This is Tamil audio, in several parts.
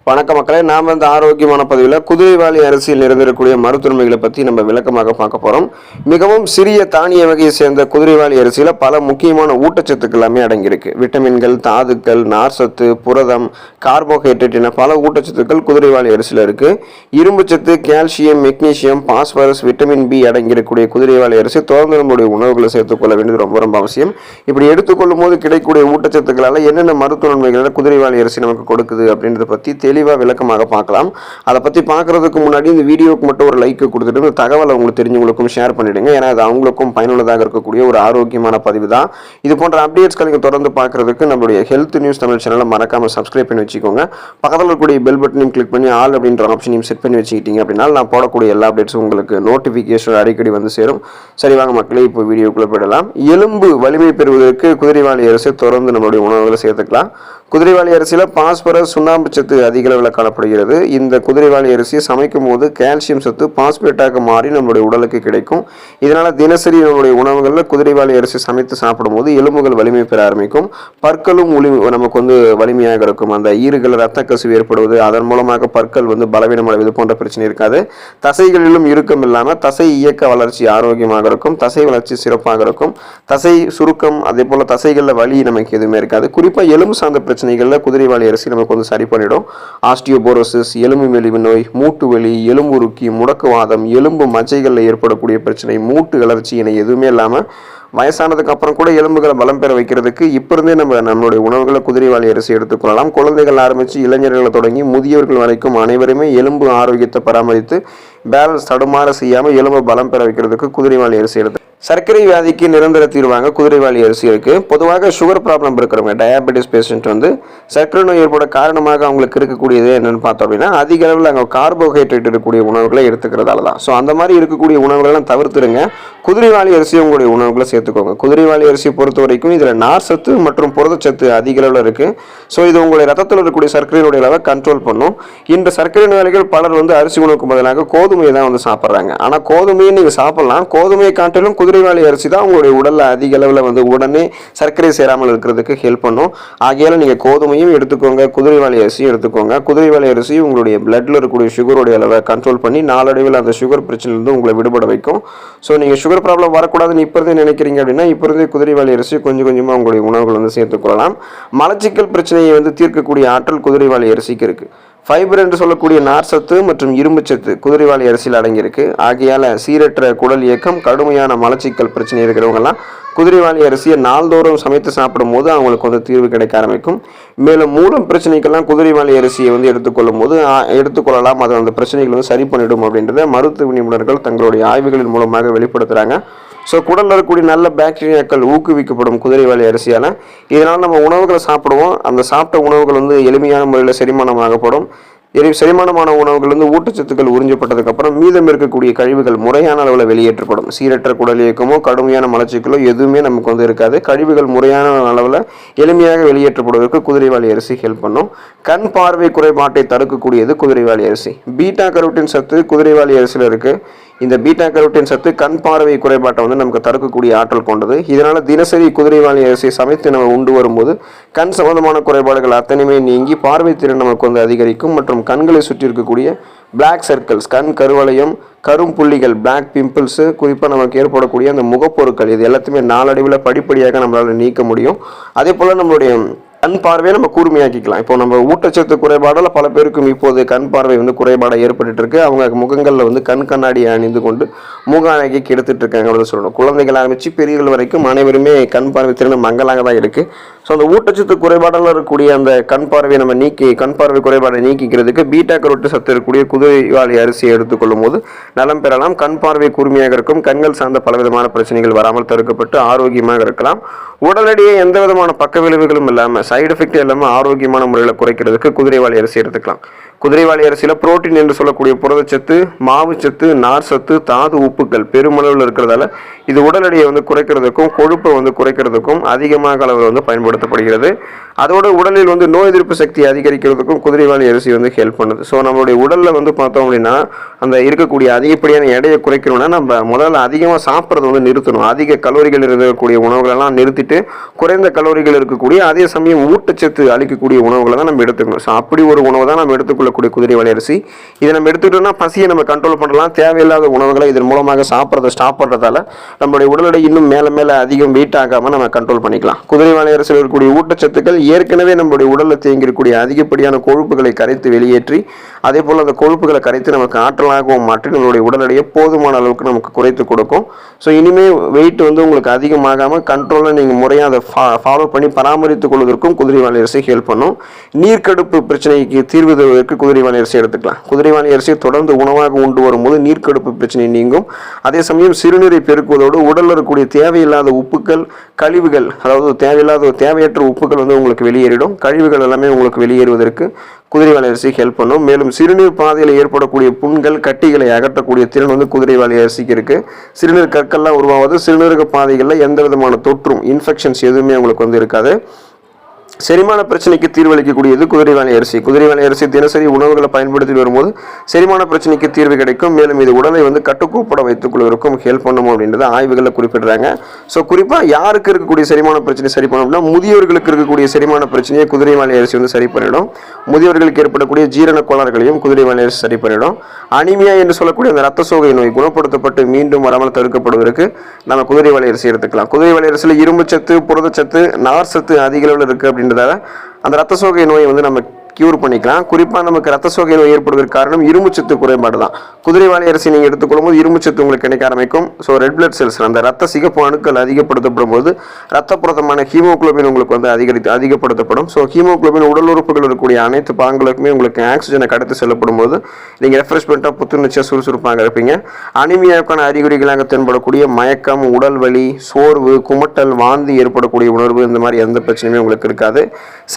வணக்க மக்களே, நாம இந்த ஆரோக்கியமான பதிவில் குதிரைவாலி அரிசியில் நிறைந்திருக்கக்கூடிய மருத்துவமைகளை பற்றி நம்ம விளக்கமாக பார்க்க போகிறோம். மிகவும் சிறிய தானிய வகையை சேர்ந்த குதிரைவாலி அரிசியில் பல முக்கியமான ஊட்டச்சத்துக்கள் எல்லாமே அடங்கியிருக்கு. விட்டமின்கள், தாதுக்கள், நார்சத்து, புரதம், கார்போஹைட்ரேட் என பல ஊட்டச்சத்துக்கள் குதிரைவாலி அரிசியில் இருக்குது. இரும்புச்சத்து, calcium, magnesium, phosphorus, vitamin B அடங்கியிருக்கக்கூடிய குதிரைவாலி அரிசி தொடர்ந்து நம்முடைய உணவுகளை சேர்த்துக்கொள்ள வேண்டியது ரொம்ப ரொம்ப அவசியம். இப்படி எடுத்துக்கொள்ளும் போது கிடைக்கக்கூடிய ஊட்டச்சத்துக்களால் என்னென்ன மருத்துவ நன்மைகளை குதிரைவாலி அரிசி நமக்கு கொடுக்குது அப்படின்றத பற்றி தெளிவாக விளக்கமாக பார்க்கலாம். அதை பற்றி பார்க்குறதுக்கு முன்னாடி இந்த வீடியோவுக்கு மட்டும் ஒரு லைக் கொடுத்துட்டு இந்த தகவலை உங்களுக்கு தெரிஞ்சவங்களுக்கும் ஷேர் பண்ணிவிடுங்க. ஏன்னா அது அவங்களுக்கும் பயனுள்ளதாக இருக்கக்கூடிய ஒரு ஆரோக்கியமான பதிவு தான். இது போன்ற அப்டேட்ஸ்களை நீங்கள் தொடர்ந்து பார்க்குறதுக்கு நம்மளுடைய ஹெல்த் நியூஸ் தமிழ் சேனலை மறக்காமல் சப்ஸ்கிரைப் பண்ணி வச்சுக்கோங்க. பக்கத்தில் இருக்கக்கூடிய பெல் பட்டனையும் கிளிக் பண்ணி ஆல் அப்படின்ற ஆப்ஷனையும் செட் பண்ணி வச்சுக்கிட்டீங்க அப்படின்னா நான் போடக்கூடிய எல்லா அப்டேட்ஸும் உங்களுக்கு நோட்டிஃபிகேஷன் அடிக்கடி வந்து சேரும். சரி வாங்க மக்களே, இப்போ வீடியோக்குள்ளே போயிடலாம். எலும்பு வலிமை பெறுவதற்கு குதிரைவாலி அரிசி தொடர்ந்து நம்மளுடைய உணவுகளை சேர்த்துக்கலாம். குதிரைவாலி அரிசியில் பாஸ்பரஸ், சுண்ணாம்பு சத்து அதிக அளவில் காணப்படுகிறது. இந்த குதிரைவாலி அரிசியை சமைக்கும் போது கால்சியம் சத்து பாஸ்பேட்டாக மாறி நம்மளுடைய உடலுக்கு கிடைக்கும். இதனால் தினசரி நம்மளுடைய உணவுகளில் குதிரைவாலி அரிசி சமைத்து சாப்பிடும்போது எலும்புகள் வலிமை பெற ஆரம்பிக்கும். பற்களும் நமக்கு வலிமையாக இருக்கும். அந்த ஈறுகள் ரத்த கசிவு ஏற்படுவது, அதன் மூலமாக பற்கள் பலவீனம் அடைவது போன்ற பிரச்சனை இருக்காது. தசைகளிலும் இறுக்கம் இல்லாமல் தசை இயக்க வளர்ச்சி ஆரோக்கியமாக இருக்கும். தசை வளர்ச்சி சிறப்பாக இருக்கும். தசை சுருக்கம், அதே போல் தசைகளில் வலி நமக்கு எதுவுமே இருக்காது. குறிப்பாக எலும்பு சார்ந்த பிரச்சனைகளில் குதிரைவாலி அரிசி நமக்கு சரி பண்ணிடும். ஆஸ்டியோபோரோசிஸ், எலும்பு மெலிவு நோய், மூட்டு வலி, எலும்புருக்கி, முடக்குவாதம், எலும்பு மச்சைகளில் ஏற்படக்கூடிய பிரச்சனை, மூட்டு வளர்ச்சி என எதுவுமே இல்லாமல் வயசானதுக்கு அப்புறம் கூட எலும்புகளை பலம் பெற வைக்கிறதுக்கு இப்போ இருந்தே நம்மளுடைய உணவுகளை குதிரைவாலி அரிசி எடுத்துக்கொள்ளலாம். குழந்தைகள் ஆரம்பித்து இளைஞர்களை தொடங்கி முதியவர்கள் வரைக்கும் அனைவருமே எலும்பு ஆரோக்கியத்தை பராமரித்து பேலன்ஸ் தடுமாற செய்யாமல் எலும்பு பலம் பெற வைக்கிறதுக்கு குதிரைவாலி அரிசி எடுத்து. சர்க்கரை வியாதிக்கு நிரந்தர தீர்வாங்க குதிரைவாலி அரிசி இருக்கு. பொதுவாக சுகர் ப்ராப்ளம் இருக்கிறவங்க, டயாபெட்டிஸ் பேஷண்ட் சர்க்கரை நோய் ஏற்பட காரணமாக அவங்களுக்கு இருக்கக்கூடியது என்னன்னு பார்த்தோம் அப்படின்னா அதிக அளவில் அங்கே கார்போஹைட்ரேட் இருக்கக்கூடிய உணவுகளை எடுத்துக்கிறதால தான். ஸோ அந்த மாதிரி இருக்கக்கூடிய உணவுகளெல்லாம் தவிர்த்துருங்க. குதிரைவாலி அரிசி உங்களுடைய உணவுகளை சேர்த்துக்கோங்க. குதிரைவாலி அரிசியை பொறுத்த வரைக்கும் இதில் நார்சத்து மற்றும் புரதச்சத்து அதிக அளவில் இருக்குது. ஸோ இது உங்களுடைய ரத்தத்தில் இருக்கக்கூடிய சர்க்கரையினுடைய அளவை கண்ட்ரோல் பண்ணும். இன்று சர்க்கரை நோயாளிகள் பலர் அரிசி உணவுக்கு பதிலாக கோதுமையை தான் சாப்பிட்றாங்க. ஆனால் கோதுமையை நீங்கள் சாப்பிடலாம். கோதுமையை காட்டிலும் குதிரைவாலி அரிசி தான் உங்களுடைய உடலில் அதிக அளவில் உடனே சர்க்கரை சேராமல் இருக்கிறதுக்கு ஹெல்ப் பண்ணும். ஆகையால் நீங்கள் கோதுமையும் எடுத்துக்கோங்க, குதிரைவாலி அரிசியும் எடுத்துக்கோங்க. குதிரைவாலி அரிசி உங்களுடைய பிளட்டில் இருக்கக்கூடிய சுகருடைய அளவை கண்ட்ரோல் பண்ணி நாளடைவில் அந்த சுகர் பிரச்சனையிலிருந்து உங்களை விடுபட வைக்கும். ஸோ நீங்கள் சுகர் ப்ராப்ளம் வரக்கூடாதுன்னு இப்போ இருந்தே நினைக்கிறீங்க அப்படின்னா இப்போ இருந்தே குதிரைவாலி அரிசி கொஞ்சம் கொஞ்சமாக உங்களுடைய உணவுகள் சேர்த்துக்கொள்ளலாம். மலச்சிக்கல் பிரச்சனையை தீர்க்கக்கூடிய ஆற்றல் குதிரைவாலி அரிசிக்கு இருக்குது. ஃபைபர் என்று சொல்லக்கூடிய நார்சத்து மற்றும் இரும்புச்சத்து குதிரைவாலி அரிசியில் அடங்கியிருக்கு. ஆகையால் சீரற்ற குடல் இயக்கம், கடுமையான மலச்சிக்கல் பிரச்சனை இருக்கிறவங்கலாம் குதிரைவாலி அரிசியை நாள்தோறும் சமைத்து சாப்பிடும் போது அவங்களுக்கு தீர்வு கிடைக்க ஆரம்பிக்கும். மேலும் மூலம் பிரச்சனைக்கெல்லாம் குதிரைவாலி அரிசியை எடுத்துக்கொள்ளும் போது எடுத்துக்கொள்ளலாம். அது அந்த பிரச்சனைகள் சரி பண்ணிடும் அப்படின்றத மருத்துவ நிபுணர்கள் தங்களுடைய ஆய்வுகளின் மூலமாக வெளிப்படுத்துகிறாங்க. ஸோ குடலில் இருக்கக்கூடிய நல்ல பாக்டீரியாக்கள் ஊக்குவிக்கப்படும் குதிரைவாலி அரிசியால். இதனால் நம்ம உணவுகளை சாப்பிடுவோம். அந்த சாப்பிட்ட உணவுகள் எளிமையான முறையில் செரிமானமாகப்படும். செரிமானமான உணவுகள் ஊட்டச்சத்துக்கள் உறிஞ்சப்பட்டதுக்கப்புறம் மீதம் இருக்கக்கூடிய கழிவுகள் முறையான அளவில் வெளியேற்றப்படும். சீரற்ற குடல் இயக்கமோ கடுமையான மலச்சிக்கலோ எதுவுமே நமக்கு இருக்காது. கழிவுகள் முறையான அளவில் எளிமையாக வெளியேற்றப்படுவதற்கு குதிரைவாலி அரிசி ஹெல்ப் பண்ணும். கண் பார்வை குறைபாட்டை தடுக்கக்கூடியது குதிரைவாலி அரிசி. பீட்டா கரோட்டின் சத்து குதிரைவாலி அரிசியில் இருக்குது. இந்த பீட்டா கரோட்டின் சத்து கண் பார்வை குறைபாட்டை நமக்கு தடுக்கக்கூடிய ஆற்றல் கொண்டது. இதனால் தினசரி குதிரைவாலி அரிசியை சமைத்து நம்ம உண்டு வரும்போது கண் சம்பந்தமான குறைபாடுகள் அத்தனையுமே நீங்கி பார்வை திறன் நமக்கு அதிகரிக்கும். மற்றும் கண்களை சுற்றி இருக்கக்கூடிய பிளாக் சர்க்கிள்ஸ், கண் கருவளையம், கரும் புள்ளிகள், பிளாக் பிம்பிள்ஸ், குறிப்பாக நமக்கு ஏற்படக்கூடிய அந்த முகப்பொருட்கள், இது எல்லாத்தையுமே நாளடைவில் படிப்படியாக நம்மளால் நீக்க முடியும். அதே போல் நம்மளுடைய கண் பார்வையை நம்ம கூர்மையாக்கிக்கலாம். இப்போ நம்ம ஊட்டச்சத்து குறைபாடால் பல பேருக்கும் இப்போது கண் பார்வை குறைபாடாக ஏற்பட்டு இருக்கு. அவங்க முகங்களில் கண் கண்ணாடி அணிந்து கொண்டு முக அழகி கெடுத்துட்டு இருக்காங்க அப்படின்னு சொல்லணும். குழந்தைகள் ஆரம்பித்து பெரியவர்கள் வரைக்கும் அனைவருமே கண் பார்வை திறன் மங்கலாக தான் இருக்குது. ஸோ அந்த ஊட்டச்சத்து குறைபாடால் இருக்கக்கூடிய அந்த கண் பார்வையை நம்ம கண் பார்வை குறைபாடை நீக்கிக்கிறதுக்கு பீட்டா கரோட்டு சத்து இருக்கக்கூடிய குதிரைவாலி அரிசியை எடுத்துக்கொள்ளும் போது நலம் பெறலாம். கண் பார்வை கூர்மையாக இருக்கும். கண்கள் சார்ந்த பலவிதமான பிரச்சனைகள் வராமல் தடுக்கப்பட்டு ஆரோக்கியமாக இருக்கலாம். உடனடியே எந்த விதமான பக்க விளைவுகளும் இல்லாமல், சைடு எஃபெக்ட் இல்லாமல் ஆரோக்கியமான முறையில் குறைக்கிறதுக்கு குதிரைவாலி அரிசி எடுத்துக்கலாம். குதிரைவாலி அரிசியில் புரோட்டீன் என்று சொல்லக்கூடிய புரதச்சத்து, மாவுச்சத்து, நார் சத்து, தாது உப்புக்கள் பெருமளவில் இருக்கிறதால இது உடல் எடையை குறைக்கிறதுக்கும் கொழுப்பை குறைக்கிறதுக்கும் அதிகமாக அளவில் பயன்படுத்தப்படுகிறது. அதோட உடலில் நோய் எதிர்ப்பு சக்தி அதிகரிக்கிறதுக்கும் குதிரைவாலி அரிசி ஹெல்ப் பண்ணுது. ஸோ நம்மளுடைய உடலில் பார்த்தோம் அப்படின்னா அந்த இருக்கக்கூடிய அதிகப்படியான எடையை குறைக்கணும்னா நம்ம முதல்ல அதிகமாக சாப்பிட்றத நிறுத்தணும். அதிக கலோரிகள் இருக்கக்கூடிய உணவுகளெல்லாம் நிறுத்திட்டு குறைந்த கலோரிகள் இருக்கக்கூடிய அதே சமயம் ஊட்டச்சத்து அளிக்கக்கூடிய உணவுகளை தான் நம்ம எடுத்துக்கணும். ஸோ அப்படி ஒரு உணவு தான் நம்ம எடுத்துக்கொள்ளக்கூடிய குதிரைவாலி அரிசி. இதை நம்ம எடுத்துக்கிட்டோம்னா பசியை நம்ம கண்ட்ரோல் பண்ணலாம். தேவையில்லாத உணவுகளை இதன் மூலமாக சாப்பிட்றத ஸ்டாப் பண்ணுறதால நம்மளுடைய உடல் எடை இன்னும் மேலே மேலே அதிகம் வெயிட் ஆகாமல் நம்ம கண்ட்ரோல் பண்ணிக்கலாம். குதிரைவாலி அரிசியில் இருக்கக்கூடிய ஊட்டச்சத்துக்கள் ஏற்கனவே நம்மளுடைய உடலில் தேங்கியிருக்கக்கூடிய அதிகப்படியான கொழுப்புகளை கரைத்து வெளியேற்றி அதே போல் அந்த கொழுப்புகளை கரைத்து நமக்கு ஆற்றலாகவும் மாற்றி நம்மளுடைய உடல் எடையை போதுமான அளவுக்கு நமக்கு குறைத்து கொடுக்கும். ஸோ இனிமேல் வெயிட் உங்களுக்கு அதிகமாகாமல் கண்ட்ரோலில் நீங்கள் முறையாக அதை ஃபாலோ பண்ணி பராமரித்துக் கொள்வதற்கும் குதிரைவாலி அரிசி ஹெல்ப் பண்ணும். நீர்க்கடுப்பு பிரச்சனைக்கு தீர்வு தருவதற்கு குதிரைவாலி அரிசி எடுத்துக்கலாம். குதிரைவாலி அரிசியை தொடர்ந்து உணவாக உண்டு வரும்போது நீர்க்கடுப்பு பிரச்சனை நீங்கும். அதே சமயம் சிறுநீரை பெருக்குவதோடு உடலில் இருக்கக்கூடிய தேவையில்லாத உப்புக்கள், கழிவுகள், அதாவது தேவையற்ற உப்புக்கள் உங்களுக்கு வெளியேறிடும். கழிவுகள் எல்லாமே உங்களுக்கு வெளியேறுவதற்கு குதிரைவாலி அரிசி ஹெல்ப் பண்ணும். மேலும் சிறுநீர் பாதையில் ஏற்படக்கூடிய புண்கள், கட்டிகளை அகற்றக்கூடிய திறன் குதிரைவாலி அரிசிக்கு இருக்கு. சிறுநீர் கற்கள்லாம் உருவாவது சிறுநீரக பாதைகளில் எந்த விதமான தொற்றும் இன்ஃபெக்ஷன்ஸ் எதுவுமே உங்களுக்கு இருக்காது. செரிமான பிரச்சனைக்கு தீர்வளிக்கக்கூடியது குதிரைவாலி அரிசி. குதிரைவாலி அரிசி தினசரி உணவுகளை பயன்படுத்தி வரும்போது செரிமான பிரச்சனைக்கு தீர்வு கிடைக்கும். மேலும் இது உடலை கட்டுக்கோப்பட வைத்துக் கொள்வதற்கும் ஹெல்ப் பண்ணும் அப்படின்றத ஆய்வுகளில் குறிப்பிடுறாங்க. ஸோ குறிப்பாக யாருக்கு இருக்கக்கூடிய செரிமான பிரச்சனை சரி பண்ணணும்னா முதியோர்களுக்கு இருக்கக்கூடிய செரிமான பிரச்சனையை குதிரைவாலி அரிசி சரி பண்ணிடும். முதியோர்களுக்கு ஏற்படக்கூடிய ஜீரண கோளாறுகளையும் குதிரைவாலி அரிசி சரி பண்ணிடும். அனிமியா என்று சொல்லக்கூடிய அந்த ரத்த சோகை நோய் குணப்படுத்தப்பட்டு மீண்டும் வராமல் தடுக்கப்படுவதற்கு நம்ம குதிரைவாலி அரிசி எடுத்துக்கலாம். குதிரைவாலி அரிசியில் இரும்புச்சத்து, புரதச்சத்து, நார் சத்து அதிக அளவில் இருக்குது அப்படின்றதால அந்த ரத்த சோகை நோயை நம்ம கியூர் பண்ணிக்கலாம். குறிப்பாக நமக்கு ரத்த சோகை நோய் ஏற்படுவதற்கு காரணம் இரும்புச்சத்து குறைபாடு தான். குதிரைவாலி அரிசி நீங்கள் எடுத்துக்கொள்ளும் போது இரும்புச்சத்து உங்களுக்கு கிடைக்க ஆரம்பிக்கும். ஸோ ரெட் பிளட் செல்ஸ், அந்த ரத்த சிகப்பு அணுக்கள் அதிகப்படுத்தப்படும் போது ரத்த புரதமான ஹீமோகுளோபின் உங்களுக்கு அதிகப்படுத்தப்படும். ஸோ ஹீமோகுளோபின் உடல் உறுப்புகள் இருக்கக்கூடிய அனைத்து பாகங்களுக்குமே உங்களுக்கு ஆக்சிஜனை கடத்தி செல்லப்படும் போது நீங்கள் ரெஃப்ரெஷ்மெண்ட்டாக புத்துணர்ச்சியாக சுறுசுறுப்பாக இருப்பீங்க. அனிமியாவுக்கான அறிகுறிகளாக தென்படக்கூடிய மயக்கம், உடல் வலி, சோர்வு, குமட்டல், வாந்தி ஏற்படக்கூடிய உணர்வு, இந்த மாதிரி எந்த பிரச்சனையுமே உங்களுக்கு இருக்காது.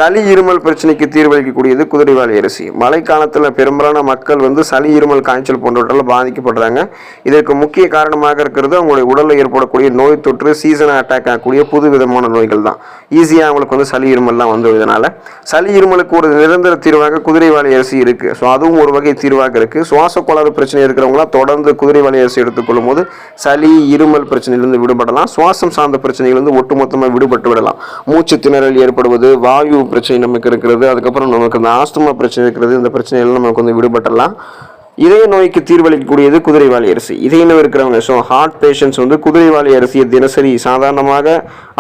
சளி இருமல் பிரச்சனைக்கு தீர்வளிக்கக்கூடிய குதிரைவாலி அரிசி. மழை காலத்தில் பெரும்பாலான மக்கள் சளி, இருமல், காய்ச்சல் போன்றவற்றால் பாதிக்கப்படுறாங்க. இதற்கு முக்கிய காரணமாக இருக்கிறது அவங்களுடைய உடலில் ஏற்படக்கூடிய நோய் தொற்று, சீசனாக அட்டாக் ஆகக்கூடிய புது விதமான நோய்கள் தான். ஈஸியாக அவங்களுக்கு சளி இருமல்லாம் இதனால சளி இருமலுக்கு ஒரு நிரந்தர தீர்வாக குதிரைவாலி அரிசி இருக்கு. ஸோ அதுவும் ஒரு வகை தீர்வாக இருக்கு. சுவாச கோளாறு பிரச்சனை இருக்கிறவங்களாம் தொடர்ந்து குதிரைவாலி அரிசி எடுத்துக்கொள்ளும் போது சளி, இருமல் பிரச்சனையிலிருந்து விடுபடலாம். சுவாசம் சார்ந்த பிரச்சனைகள் ஒட்டுமொத்தமாக விடுபட்டு விடலாம். மூச்சு திணறல் ஏற்படுவது, வாயு பிரச்சனை நமக்கு இருக்கிறது, அதுக்கப்புறம் நமக்கு அந்த ஆஸ்துமா பிரச்சனை இருக்கிறது, இந்த பிரச்சனைகள் நமக்கு விடுபட்டலாம். இதய நோய்க்கு தீர்வளிக்கக்கூடியது குதிரைவாலி அரிசி. இதய நோய் இருக்கிறவங்க, ஸோ ஹார்ட் பேஷண்ட்ஸ் குதிரைவாலி அரிசியை தினசரி சாதாரணமாக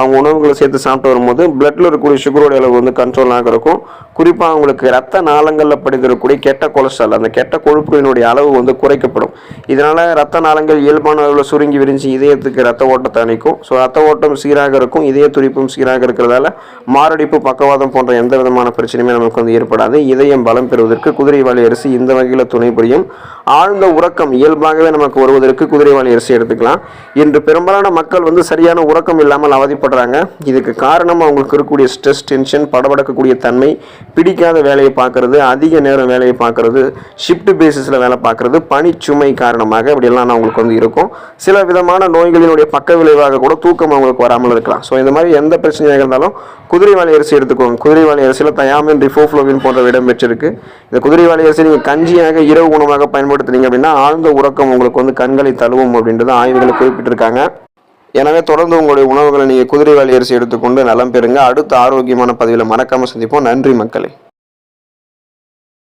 அவங்க உணவுகளை சேர்த்து சாப்பிட்டு வரும்போது பிளட்ல இருக்கக்கூடிய சுகரோட அளவு கண்ட்ரோலாக இருக்கும். குறிப்பாக அவங்களுக்கு ரத்த நாளங்களில் படிந்திருக்கக்கூடிய கெட்ட கொலஸ்ட்ரால், அந்த கெட்ட கொழுப்புகளினுடைய அளவு குறைக்கப்படும். இதனால ரத்த நாளங்கள் இயல்பான அளவில் சுருங்கி விரிஞ்சு இதயத்துக்கு ரத்த ஓட்டத்தை அணைக்கும். ஸோ ரத்த ஓட்டம் சீராக இருக்கும், இதய துடிப்பும் சீராக இருக்கிறதால மாரடைப்பு, பக்கவாதம் போன்ற எந்த விதமான பிரச்சனையுமே நமக்கு ஏற்படாது. இதயம் பலம் பெறுவதற்கு குதிரைவாலி அரிசி இந்த வகையில் துணை புரியும். ஆழ்ந்த உறக்கம் இயல்பாகவே நமக்கு வருவதற்கு குதிரைவாலி அரிசி எடுத்துக்கலாம். இன்று பெரும்பாலான மக்கள் சரியான உறக்கம் இல்லாமல் அவதிப்படுறாங்க. இதுக்கு காரணம் அவங்களுக்கு இருக்கக்கூடிய ஸ்ட்ரெஸ், டென்ஷன், படபடக்கக்கூடிய தன்மை, பிடிக்காத வேலையை பார்க்கறது, அதிக நேரம் வேலையை பார்க்கறது, ஷிஃப்ட் பேசிஸில் வேலை பார்க்கறது, பணிச்சுமை காரணமாக இப்படியெல்லாம் அவங்களுக்கு இருக்கும். சில விதமான நோய்களினுடைய பக்க விளைவாக கூட தூக்கம் அவங்களுக்கு வராமல் இருக்கலாம். ஸோ இந்த மாதிரி எந்த பிரச்சனையாக இருந்தாலும் குதிரைவாலி அரிசி எடுத்துக்கோங்க. குதிரைவாலி அரிசியில் தயாமின், ரிஃபோஃப்ளோவின் போன்ற இடம் பெற்றிருக்கு. இந்த குதிரைவாலி அரிசி நீங்கள் கஞ்சியாக இரவு உணவாக பயன்படுத்துறீங்க அப்படின்னா ஆழ்ந்த உறக்கம் உங்களுக்கு கண்களை தழுவும் அப்படின்றது ஆய்வுகளை குறிப்பிட்டிருக்காங்க. எனவே தொடர்ந்து உங்களுடைய உணவுகளை நீங்கள் குதிரைவாலி அரிசி எடுத்துக்கொண்டு நலம் பெறுங்க. அடுத்த ஆரோக்கியமான பதிவில் மறக்காமல் சந்திப்போம். நன்றி மக்களே.